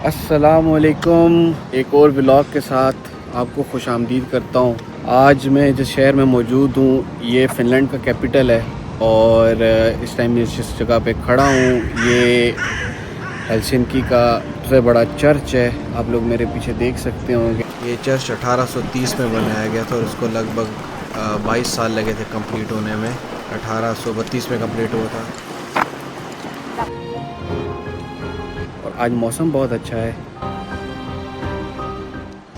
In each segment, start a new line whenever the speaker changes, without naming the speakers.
अस्सलामुअलैकुम। एक और व्लॉग के साथ आपको खुशामदीद करता हूँ। आज मैं जिस शहर में मौजूद हूँ ये फ़िनलैंड का कैपिटल है और इस टाइम मैं जिस जगह पे खड़ा हूँ ये हेलसिंकी का सबसे बड़ा चर्च है। आप लोग मेरे पीछे देख सकते होंगे। ये चर्च 1830 में बनाया गया था और इसको लगभग 22 साल लगे थे कंप्लीट होने में। 1832 में कंप्लीट हुआ था और आज मौसम बहुत अच्छा है।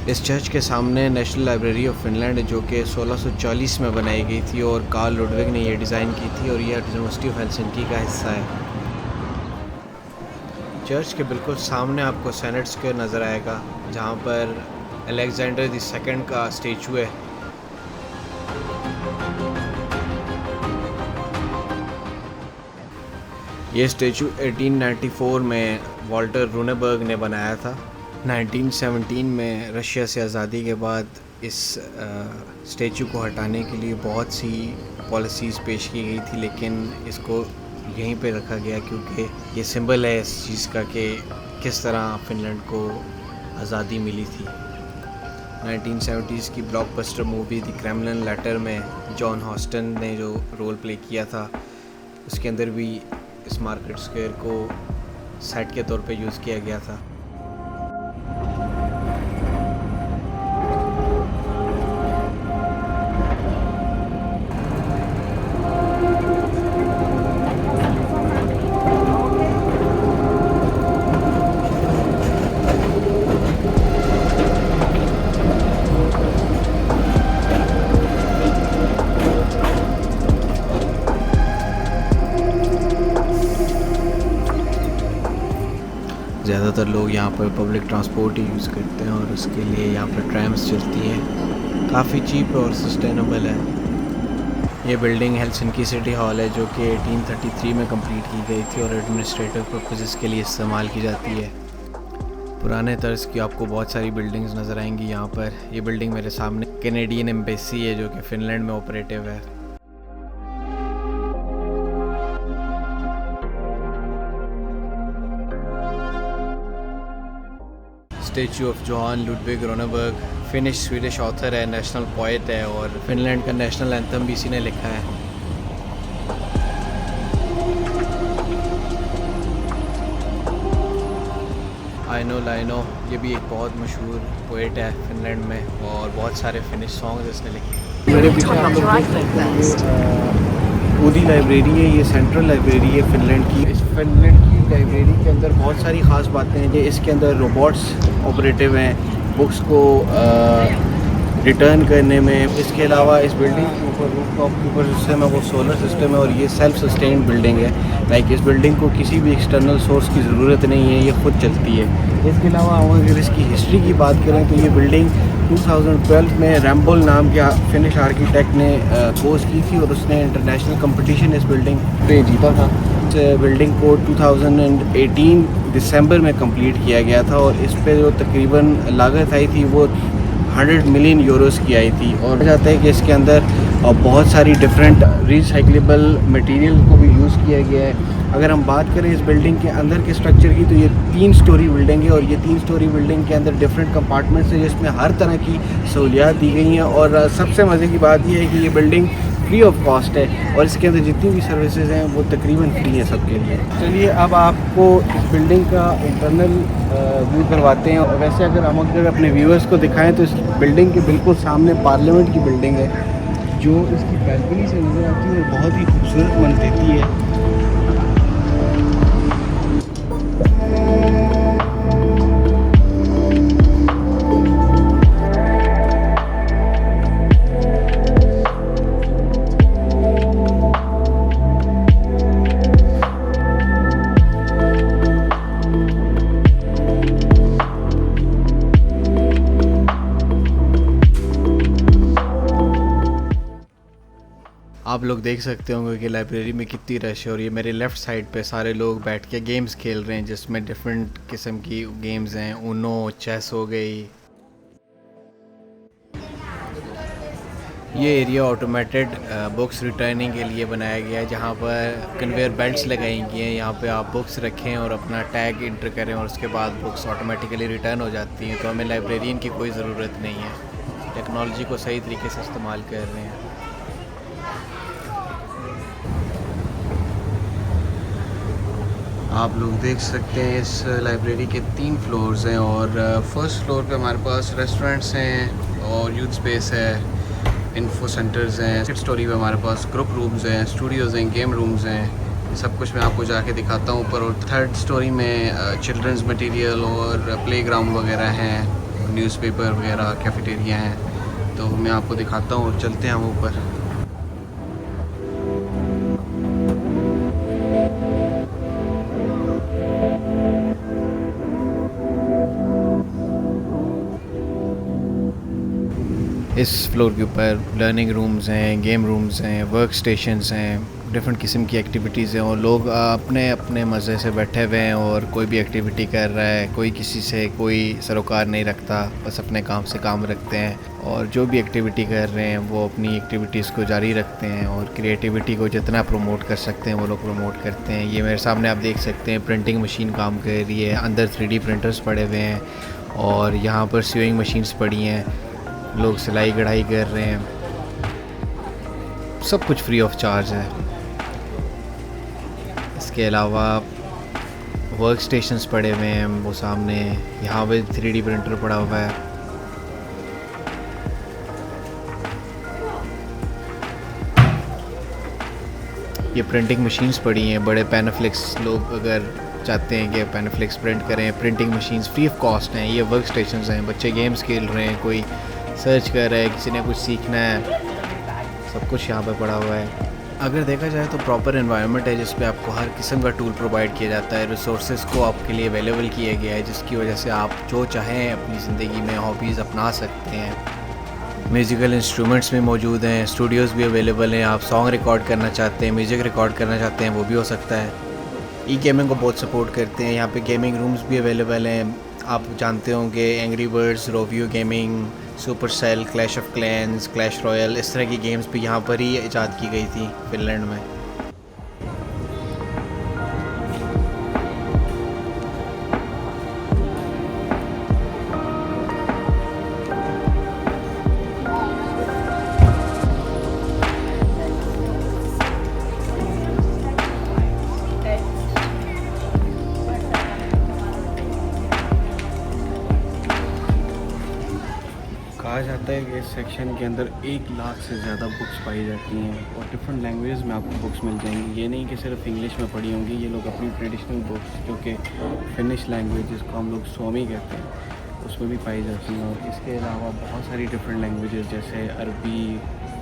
इस चर्च के सामने नेशनल लाइब्रेरी ऑफ फिनलैंड जो कि 1640 में बनाई गई थी और कार्ल लुडविग ने ये डिज़ाइन की थी और ये यूनिवर्सिटी ऑफ हेलसिंकी का हिस्सा है। चर्च के बिल्कुल सामने आपको सेनेट स्क्वायर नज़र आएगा जहाँ पर अलेक्जेंडर द सेकंड का स्टेचू है। ये स्टेचू 1894 में वॉल्टर रूनेबर्ग ने बनाया था। 1917 में रशिया से आज़ादी के बाद इस स्टेचू को हटाने के लिए बहुत सी पॉलिसीज़ पेश की गई थी, लेकिन इसको यहीं पे रखा गया क्योंकि ये सिंबल है इस चीज़ का कि किस तरह फ़िनलैंड को आज़ादी मिली थी। 1970s की blockbuster movie the Kremlin letter में जॉन हॉस्टन ने जो रोल प्ले किया था उसके अंदर भी इस मार्केट स्क्वायर को सेट के तौर पे यूज़ किया गया था। ज़्यादातर लोग यहाँ पर पब्लिक ट्रांसपोर्ट ही यूज़ करते हैं और उसके लिए यहाँ पर ट्रैम्स चलती हैं। काफ़ी चीप और सस्टेनेबल है। ये बिल्डिंग हेलसिंकी सिटी हॉल है जो कि 1833 में कंप्लीट की गई थी और एडमिनिस्ट्रेटिव पर्पसेस के लिए इस्तेमाल की जाती है। पुराने तर्ज की आपको बहुत सारी बिल्डिंग्स नज़र आएंगी यहाँ पर। ये बिल्डिंग मेरे सामने कैनेडियन एम्बेसी है जो कि फ़िनलैंड में ऑपरेटिव है। Statue of Johan Ludwig Runeberg Finnish Swedish author है, नेशनल पोएट है और फिनलैंड का नेशनल एंथम भी इसी ने लिखा है। लाइनो ये भी एक बहुत मशहूर पोएट है फिनलैंड में और बहुत सारे फिनिश सॉन्ग्स इसने लिखे। मेरे पीछे आप लोग देख सकते हैं ऊदी लाइब्रेरी है। ये सेंट्रल लाइब्रेरी है फिनलैंड की। इस फिनलैंड की लाइब्रेरी के अंदर बहुत सारी ख़ास बातें हैं। ये इसके अंदर रोबोट्स ऑपरेटिव हैं बुक्स को रिटर्न करने में। इसके अलावा इस बिल्डिंग के ऊपर रूफटॉप के ऊपर सिस्टम है वो सोलर सिस्टम है और ये सेल्फ सस्टेन्ड बिल्डिंग है। लाइक इस बिल्डिंग को किसी भी एक्सटर्नल सोर्स की ज़रूरत नहीं है, ये खुद चलती है। इसके अलावा अगर इसकी हिस्ट्री की बात करें तो ये बिल्डिंग 2012 में रैम्बोल नाम के फिनिश आर्किटेक्ट ने पोस्ट की थी और उसने इंटरनेशनल कंपटीशन इस बिल्डिंग पे जीता था। इस बिल्डिंग को 2018 दिसंबर में कंप्लीट किया गया था और इस पे जो तकरीबन लागत आई थी वो 100 मिलियन यूरोस की आई थी। और जाता है कि इसके अंदर बहुत सारी डिफरेंट रिसाइक्लेबल मटेरियल को भी यूज़ किया गया है। अगर हम बात करें इस बिल्डिंग के अंदर के स्ट्रक्चर की तो ये 3 स्टोरी बिल्डिंग है और ये 3 स्टोरी बिल्डिंग के अंदर डिफरेंट कंपार्टमेंट्स हैं जिसमें हर तरह की सहूलियात दी गई हैं। और सबसे मज़े की बात यह है कि ये बिल्डिंग फ्री ऑफ कॉस्ट है और इसके अंदर जितनी भी सर्विसेज हैं वो तकरीबन फ्री है सबके लिए। चलिए अब आपको इस बिल्डिंग का इंटरनल व्यू करवाते हैं। और वैसे अगर अपने व्यूअर्स को दिखाएं तो इस बिल्डिंग के बिल्कुल सामने पार्लियामेंट की बिल्डिंग है जो इसकी बैल्कनी से नज़र आती है और बहुत ही खूबसूरत मन देती है। आप लोग देख सकते होंगे कि लाइब्रेरी में कितनी रश है और ये मेरे लेफ़्ट साइड पे सारे लोग बैठ के गेम्स खेल रहे हैं जिसमें डिफरेंट किस्म की गेम्स हैं। ऊनो, चेस हो गई। ये एरिया ऑटोमेटेड बुक्स रिटर्निंग के लिए बनाया गया है, जहाँ पर कन्वेयर बेल्ट्स लगाई गई हैं। यहाँ पे आप बुक्स रखें और अपना टैग इंटर करें और उसके बाद बुक्स ऑटोमेटिकली रिटर्न हो जाती हैं। तो हमें लाइब्रेरियन की कोई ज़रूरत नहीं है। टेक्नोलॉजी को सही तरीके से इस्तेमाल कर रहे हैं। आप लोग देख सकते हैं इस लाइब्रेरी के 3 फ्लोर्स हैं और फर्स्ट फ्लोर पे हमारे पास रेस्टोरेंट्स हैं और यूथ स्पेस है, इन्फो सेंटर्स हैं। सेकंड स्टोरी पे हमारे पास ग्रुप रूम्स हैं, स्टूडियोज़ हैं, गेम रूम्स हैं। ये सब कुछ मैं आपको जाके दिखाता हूँ ऊपर। और थर्ड स्टोरी में चिल्ड्रंस मटेरियल और प्लेग्राउंड वगैरह हैं, न्यूज़पेपर वगैरह, कैफेटेरिया हैं। तो मैं आपको दिखाता हूँ और चलते हैं हम ऊपर। इस फ्लोर के ऊपर लर्निंग रूम्स हैं, गेम रूम्स हैं, वर्क स्टेशंस हैं, डिफरेंट किस्म की एक्टिविटीज़ हैं और लोग अपने अपने मज़े से बैठे हुए हैं और कोई भी एक्टिविटी कर रहा है। कोई किसी से कोई सरोकार नहीं रखता, बस अपने काम से काम रखते हैं और जो भी एक्टिविटी कर रहे हैं वो अपनी एक्टिविटीज़ को जारी रखते हैं और क्रिएटिविटी को जितना प्रमोट कर सकते हैं वो लोग प्रमोट करते हैं। ये मेरे सामने आप देख सकते हैं प्रिंटिंग मशीन काम कर रही है, अंदर 3D प्रिंटर्स पड़े हुए हैं और यहाँ पर स्यूइंग मशीन्स पड़ी हैं। लोग सिलाई कढ़ाई कर रहे हैं, सब कुछ फ्री ऑफ चार्ज है। इसके अलावा वर्क स्टेशंस पड़े हुए हैं वो सामने, यहाँ पे 3D प्रिंटर पड़ा हुआ है। ये प्रिंटिंग मशीन्स पड़ी हैं, बड़े पैनाफ्लिक्स लोग अगर चाहते हैं कि पैनाफ्लिक्स प्रिंट करें, printing machines free of cost हैं। ये वर्क स्टेशंस हैं, बच्चे गेम्स खेल रहे हैं, कोई सर्च कर रहा है, किसी ने कुछ सीखना है, सब कुछ यहाँ पे पड़ा हुआ है। अगर देखा जाए तो प्रॉपर एनवायरनमेंट है जिस पे आपको हर किस्म का टूल प्रोवाइड किया जाता है। रिसोर्सेज को आपके लिए अवेलेबल किया गया है जिसकी वजह से आप जो चाहें अपनी ज़िंदगी में हॉबीज़ अपना सकते हैं। म्यूज़िकल इंस्ट्रूमेंट्स भी मौजूद हैं, स्टूडियोज़ भी अवेलेबल हैं। आप सॉन्ग रिकॉर्ड करना चाहते हैं, म्यूज़िक रिकॉर्ड करना चाहते हैं, वो भी हो सकता है। ई गेमिंग को बहुत सपोर्ट करते हैं। यहाँ पे गेमिंग रूम्स भी अवेलेबल हैं। आप जानते होंगे angry birds, Rovio gaming, Supercell, clash of clans, Clash Royale, इस तरह की गेम्स भी यहाँ पर ही ईजाद की गई थी फिनलैंड में। कहा जाता है कि इस सेक्शन के अंदर 1 लाख से ज़्यादा बुक्स पाई जाती हैं और डिफरेंट लैंग्वेज में आपको बुक्स मिल जाएंगी। ये नहीं कि सिर्फ इंग्लिश में पढ़ी होंगी, ये लोग अपनी ट्रेडिशनल बुक्स जो कि फिनिश लैंग्वेज जिसको हम लोग स्वामी कहते हैं उसमें भी पाई जाती हैं। और इसके अलावा बहुत सारी डिफरेंट लैंग्वेजेस जैसे अरबी,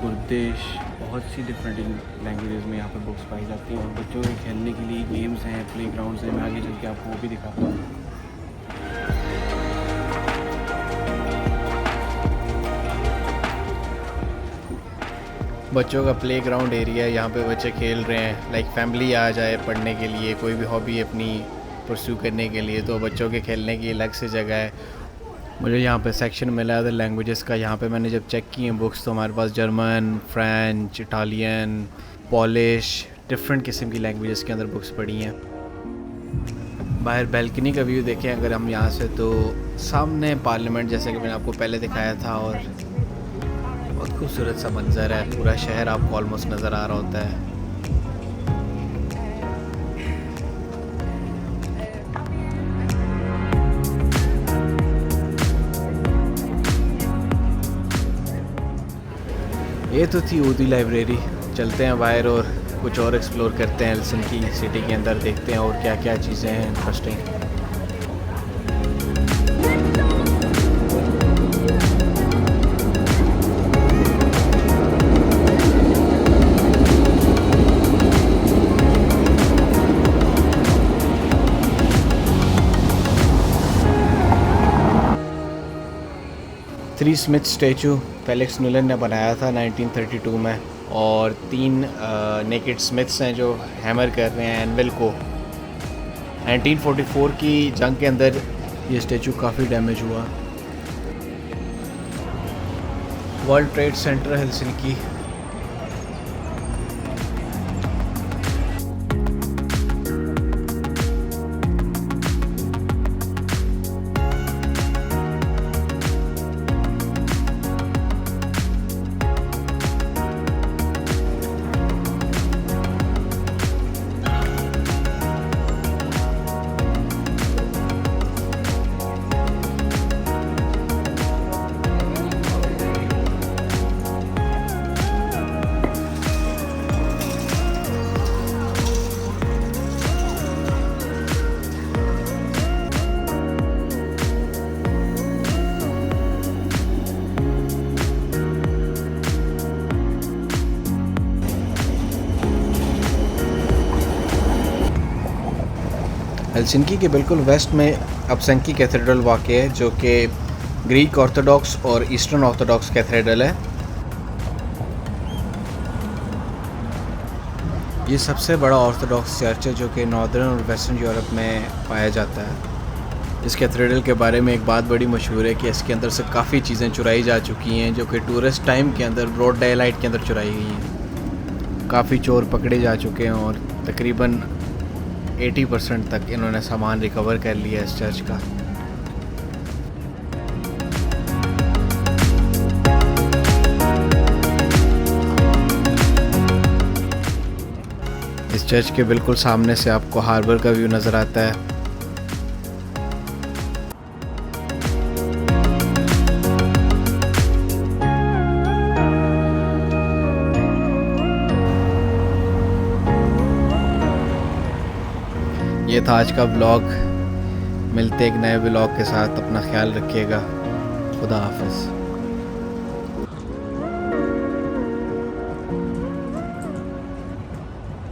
कुर्दिश, बहुत सी डिफरेंट लैंग्वेजेस में यहाँ पर बुक्स पाई जाती हैं। और बच्चों के खेलने के लिए गेम्स हैं, प्ले ग्राउंड्स हैं, मैं आगे चल के आपको वो भी दिखाता हूँ। बच्चों का प्ले ग्राउंड एरिया, यहाँ पे बच्चे खेल रहे हैं। लाइक फैमिली आ जाए पढ़ने के लिए, कोई भी हॉबी अपनी परस्यू करने के लिए, तो बच्चों के खेलने की अलग से जगह है। मुझे यहाँ पे सेक्शन मिला अदर लैंग्वेजेस का। यहाँ पे मैंने जब चेक की हैं बुक्स तो हमारे पास German, French, Italian, Polish, different किस्म की लैंग्वेजेस के अंदर बुक्स पड़ी हैं। बाहर बैल्कनी का व्यू देखें अगर हम यहाँ से, तो सामने पार्लियामेंट जैसे कि मैंने आपको पहले दिखाया था और बहुत खूबसूरत सा मंजर है। पूरा शहर आपको ऑलमोस्ट नज़र आ रहा होता है। ये तो थी ऊदी लाइब्रेरी। चलते हैं बाहर और कुछ और एक्सप्लोर करते हैं हेलसिंकी सिटी के अंदर, देखते हैं और क्या क्या चीज़ें हैं interesting. Three smith statue Felix Nylund ने बनाया था 1932 में और 3 नेकेड स्मिथ्स हैं जो हैमर कर रहे हैं एनविल को। 1944 की जंग के अंदर ये स्टैचू काफ़ी डैमेज हुआ। World trade centre Helsinki. Helsinki के बिल्कुल वेस्ट में अपसेंकी कैथेड्रल वाक़ है, जो कि ग्रीक ऑर्थोडॉक्स और ईस्टर्न ऑर्थोडॉक्स कैथेड्रल है। ये सबसे बड़ा ऑर्थोडॉक्स चर्च है जो कि नॉर्दर्न और वेस्टर्न यूरोप में पाया जाता है। इस कैथेड्रल के बारे में एक बात बड़ी मशहूर है कि इसके अंदर से काफ़ी चीज़ें चुराई जा चुकी हैं, जो कि टूरिस्ट टाइम के अंदर ब्रॉड डे लाइट के अंदर चुराई गई हैं। काफ़ी चोर पकड़े जा चुके हैं और तकरीबन 80% तक इन्होंने सामान रिकवर कर लिया इस चर्च का। इस चर्च के बिल्कुल सामने से आपको हार्बर का व्यू नज़र आता है। ये था आज का ब्लॉग। मिलते एक नए ब्लॉग के साथ। अपना ख्याल रखिएगा। खुदा हाफिज़।